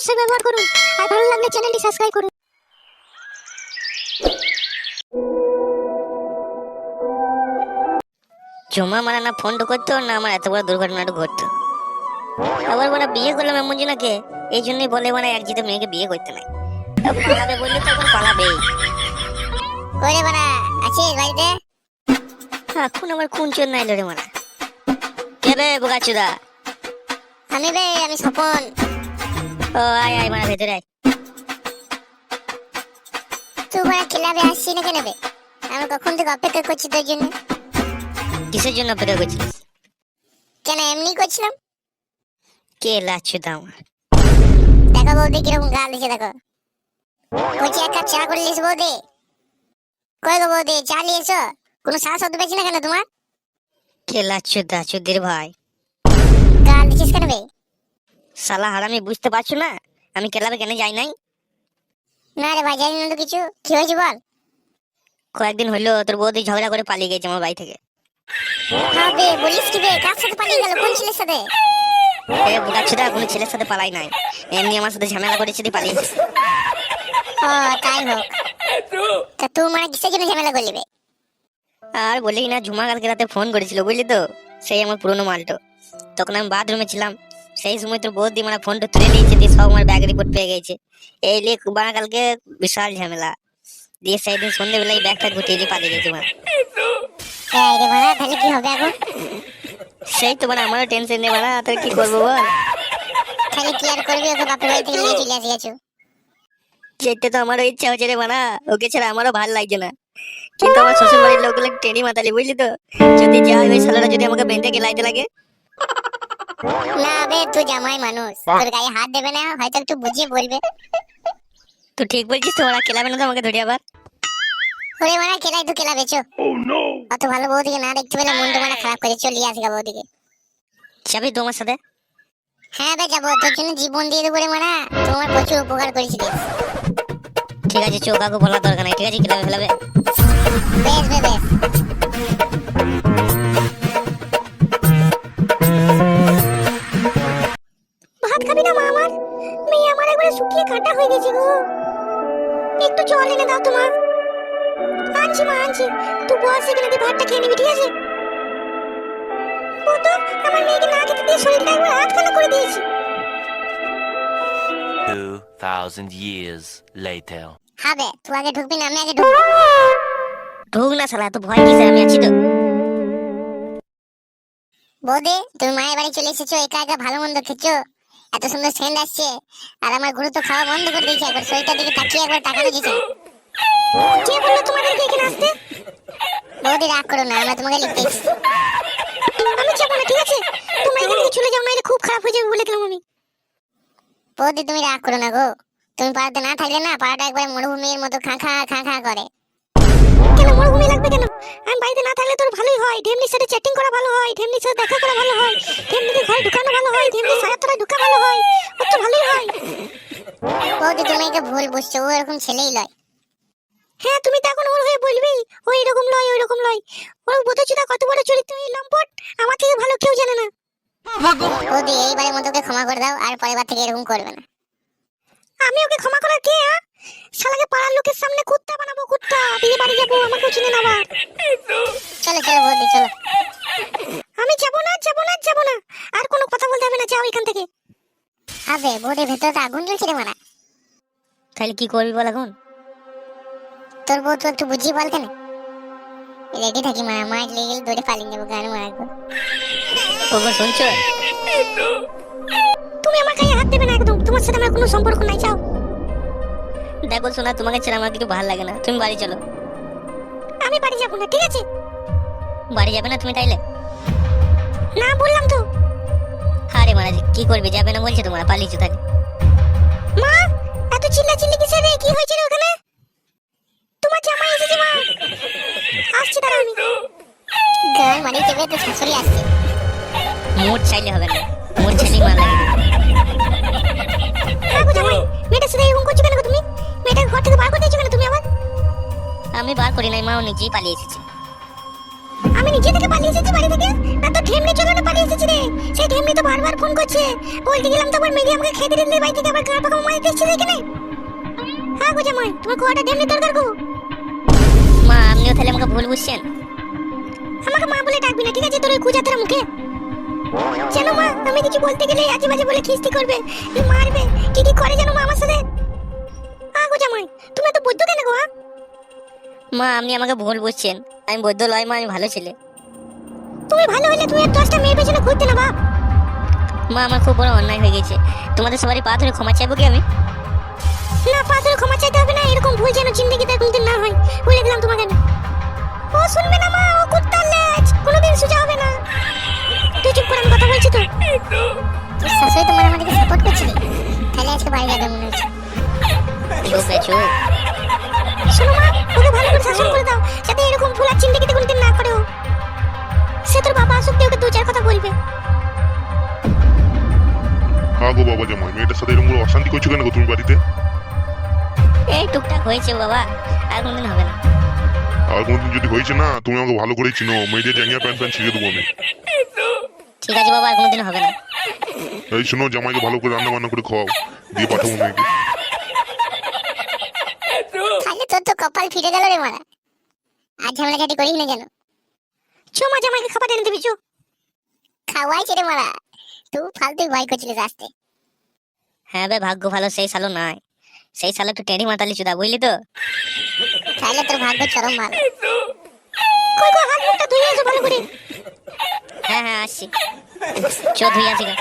অবশ্যই ব্যবহার করুন, আর ভালো লাগলে চ্যানেলটি সাবস্ক্রাইব করুন। জমা মারা না ফোন করতো না আমার এত বড় দুর্ঘটনাটা ঘটতো। আবার বড় বিয়ে করলাম এমন জনাকে, এই জন্যই বলে মানে এক জিতে মেয়েকে বিয়ে করতে নাই। পালাবে বললে তো এখন পালাবেই। কইরে বানা আছিস বাড়িতে? এখন আবার কোন চোর নাইলো রে মারা। কে বে বোকাচুদা? আমি স্বপন। ও আয় আয় মারা ভেতরে আয়। তুই বাড়া ক্লাবে আসছিস না কেন বে? আমি কখন থেকে অপেক্ষা করছি তোর জন্য। কিসের জন্য অপেক্ষা করছিস? কেন এমনি করছিলাম। কে লাচুদা আমার? দেখো বৌদি কিরকম গাল দিছে দেখো। কইছি এক কাপ চা করে লিস বৌদি। কই গো বৌদি চা নিয়ে এসো। কোনো সাহস হতে পারছি না কেন তোমার? কে লাচুদা চুদির ভাই? গাল দিছিস কেন বে? শালা হারামি বুঝতে পারছো না আমি ক্লাবে কেন যাই নাই? না রে ভাই জানি না তো কিছু। কি হয়েছে বল? কয়েকদিন হইলো তোর বৌদি ঝগড়া করে পালিয়ে গেছে আমার বাড়ি থেকে। হ্যাঁ বে বলিস কি বে? কার সাথে পালিয়ে গেল? কোন ছেলের সাথে? এ বোকাচুদা কোনো ছেলের সাথে পালাই নাই, এমনি আমার সাথে ঝামেলা করেছে দিয়ে পালিয়েছে। ও তাই হোক। তা তুই মানে কিসের জন্য ঝামেলা করলি বে? আর বলি না, ঝুমা কালকে রাতে ফোন করেছিল বুঝলি তো, সেই আমার পুরনো মালটো। তখন আমি বাথরুমে ছিলাম, সেই সময় তোর বৌদি মানে ফোনটা তুলে নিয়েছে দিয়ে সব আমার ব্যাগ রিপোর্ট পেয়ে গেছে। এই লিয়ে বানা কালকে বিশাল ঝামেলা দিয়ে সেই দিন সন্ধ্যেবেলায় ব্যাগটা গুটিয়ে দিয়ে পালিয়ে গেছে মানে। এই রে বাড়া তাহলে কি হবে এখন? সেই তো মানে আমারও টেনশন নেই মানে, তোর কি করবো বল? তাহলে কি আর করবি? ওকে বাপের বাড়ি থেকে নিয়ে চলে আসি গেছো। যেতে তো আমারও ইচ্ছা হচ্ছে রে মানা, ওকে ছাড়া আমারও ভালো লাগছে না। কিন্তু আমার শ্বশুর বাড়ির লোকগুলো টেনি মাতালি বুঝলি তো, যদি যা ওই শালারা যদি আমাকে বেঁধে গেলাইতে লাগে। না বে তুই জামাই মানুষ, তোর গায়ে হাত দেবে না, হয়তো একটু বুঝিয়ে বলবে। তো ঠিক বলছিস তো, ওরা খেলাবে না তো আমাকে ধরে আবার। ওরে মানা কেলাই তুই কেলা বেচো। অত ভালো বৌদিকে না দেখতে পেলে মনটা মানে খারাপ করে চলিয়ে আসি গা বৌদিকে। যাবি তো আমার সাথে? হ্যাঁ বে যাবো, তোর জন্য জীবন দিয়ে দেবো রে মানা। তোমার প্রচুর উপকার করেছি রে। ঠিক আছে চো, কাকু বলার দরকার নাই, ঠিক আছে খেলাবে ফেলাবে। বেশ বে বেশ। ভাত খাবি না মা আমার? মেয়ে আমার একবারে শুকিয়ে কাটা হয়ে গেছে গো। একটু জল এনে দাও তো মা। আনছি মা আনছি। তুই বস এখানে দিয়ে ভাতটা খেয়ে নিবি ঠিক আছে? ও তো আমার মেয়েকে না খেতে দিয়ে শরীরটা একবার আটখানা করে দিয়েছি। 2000 years later. হবে তুই আগে ঢুকবি না আমি আগে ঢুকবো? ঢুক না শালা, তো ভয় কিসে, আমি আছি তো। বৌদি তুমি মায়ের বাড়ি চলে এসেছো, একা একা ভালো মন্দ খেছো, এত সুন্দর সেন্ট আসছে, আর আমার গুরু তো খাওয়া বন্ধ করে দিয়েছে। একবার শরীরটার দিকে তাকিয়ে একবার তাকানো যেছে। কে বললো তোমাদেরকে এখানে আসতে? বৌদি রাগ করো না, আমরা তোমাকে লিখতে এসেছি। আমি যাবো না ঠিক আছে? তোমরা এখান থেকে চলে যাও, নাহলে খুব খারাপ হয়ে যাবে বলে দিলাম আমি। বৌদি তুমি রাগ করো না গো। তুমি পাড়াতে না থাকলে না পাড়াটা একবার মরুভূমির মতো খা খা খা খা করে। কেন মরুভূমি লাগবে কেন? আমি বাড়িতে না থাকলে তোর ভালোই হয়। ঢেমনির সাথে চ্যাটিং করা ভালো হয়, ঢেমনির সাথে দেখা করা ভালো হয়, ঢেমনিকে ঘরে ঢুকানো ভালো হয়, ঢেমনির সারাতলা ঢুকা ভালো হয়। ও তো ভালোই হয়। বৌদি তুমি একে ভুল বুঝছো, ও এরকম ছেলেই লয়। হ্যাঁ তুমি তো এখন ওর হয়ে বলবি ও এরকম লয় ওই রকম লয়। ওর বোধচুদা কত বড় চরিত্র এই লম্পট, আমার থেকে ভালো কেউ জানে না। বৌদি এইবারের মতো ওকে ক্ষমা করে দাও, আর পরের বার থেকে এরকম করবে না। আমি ওকে ক্ষমা করার কে? শালাকে পাড়ার লোকের সামনে কুত্তা বানাবো, কুত্তা বিয়ে বাড়ি যাবো, আমাকেও চিনে না আবার। চলো চলো বৌদি চলো। আমি যাবো না যাবো না যাবো না, আর কোনো কথা বলতে হবে না, যাও এখান থেকে। আবে বৌদি ভেতরে তো আগুন জ্বলছে রে মানা। তাহলে কি করবি বল এখন? তোর বউ তো একটু বুঝিয়ে বল কেন? রেডি থাকি মা, মার লেগে গেলে দৌড়ে পালিয়ে যাবো, গান মারবো। ওগো শুনছো? তুমি আমার গায়ে হাত দেবে না একদম, তোমার সাথে আমার কোনো সম্পর্ক নাই, যাও। দেখো শোনা, তোমাকে ছাড়া আমার কিছু ভালো লাগে না, তুমি বাড়ি চলো। আমি বাড়ি যাবো না ঠিক আছে? বাড়ি যাবে না তুমি তাইলে? না বললাম তো। আরে মহারাজ কি করবে, যাবে না বলছে তোমরা, পালিয়েছো তাহলে। মা এত চিল্লা চিল্লি কিসের রে? কি হয়েছে রে ওখানে? তোমার জামাই এসেছে মা। আসছে দাঁড়া আমি। গান মারি দেবে তো শাশুড়ি আসছে। মুড চাইলে হবে না, মুড চাইলেই মার লাগে। কাকু জামাই মেয়েটার সাথে এরকম করছো কেন গো তুমি? মেয়েটাকে ঘর থেকে বার করে দিয়েছো কেন তুমি আবার? আমি বার করি নাই মা, ও নিজেই পালিয়ে এসেছে। আমি নিজে থেকে পালিয়ে এসেছি বাড়ি থেকে, না তো ঠেমনি চলে পালিয়ে এসেছি রে। সেই সেই ঢেমনি তো বারবার ফোন করছে, বলতে গেলাম তো আবার মেয়ে আমাকে খেতে দিলে বাড়ি থেকে আবার গাঁ পাকা মাই দিচ্ছে এখানে। হ্যাঁ গো জামাই, তোমার কোয়াটা ঢেমনি দরকার গো। মা আপনিও তাহলে আমাকে ভুল বুঝছেন। আমাকে মা বলে ডাকবি না, ঠিক আছে? তোর ওই কুজাতরা মুখে জানো মা, আমি কিছু বলতে গেলে আজে বাজে বলে খিস্তি করবে, মারবে, কি কি করে জানো মা আমার সাথে। হ্যাঁ গো জামাই, তুমি তো বৈদ্য কেন গো? মা আপনি আমাকে ভুল বুঝছেন, আমি বৈদ্য লয় মা, আমি ভালো ছেলে। তুমি ভালো হলে তুমি আর 10টা মেয়ের পেছনে ঘুরতে না বাপ। মা আমার খুব বড় অন্যায় হয়ে গেছে, তোমাদের সবারই পা ধরে ক্ষমা চাইবো কি আমি? না, পা ধরে ক্ষমা চাইতে হবে না, এরকম ভুল যেন জিন্দগিতে কোনোদিন না হয়, বলে দিলাম তোমাকে না। ও শুনবে না মা, ও কুত্তার লেজ, কোনোদিন সোজা হবে না। তুই চুপ করে, আমি কথা বলছি তো। তোর শাশুড়ি তোমার আমাদেরকে সাপোর্ট করছিলি, তাহলে আজকে বাড়ি যাবে মনে হচ্ছে। চুপ রে চুপ। শোনো মা, ওকে ভালো করে শাসন করে দাও, যাতে এরকম ভুল আর জিন্দগিতে কোনোদিন না করে ও। সে তোর বাবা আসুক, ওকে দু চার কথা বলবে। হ্যাঁ গো বাবা জামাই, মেয়েটার সাথে এরকম করে অশান্তি করছো কেন গো তুমি বাড়িতে? এই টুকটাক হয়েছে বাবা, আর কোনদিন হবে না। আর কোনদিন যদি হয়েছে না, তুমি আমাকে ভালো করেই চিনো, মেয়েদের জাঙ্গিয়া প্যান্ট প্যান্ট ছিঁড়ে দেবো আমি। ঠিক আছে বাবা, আর কোনদিন হবে না। এই শোনো, জামাইকে ভালো করে রান্না বান্না করে খাওয়াও, দিয়ে পাঠাবো মেয়েকে। তাহলে তোর তো কপাল ফিরে গেল রে মারা, আর ঝামেলা ঝাটি করিস না যেন। চো মা, জামাইকে খাবার এনে দিবি, চো। খাওয়াইছে রে মারা, তুই ফালতু ভয় করছিলিস আসতে। হ্যাঁ বে, ভাগ্য ভালো সেই সালো নাই, সেই সালো একটু টেढ़ी মাতালি চুদা, বুঝলি তো? তাহলে তোর ভাগ্য চরম ভালো। কই গো, হাত মুখটা ধুয়ে এসো ভালো করে। হ্যাঁ হ্যাঁ আসছি, চো ধুই আসি গা।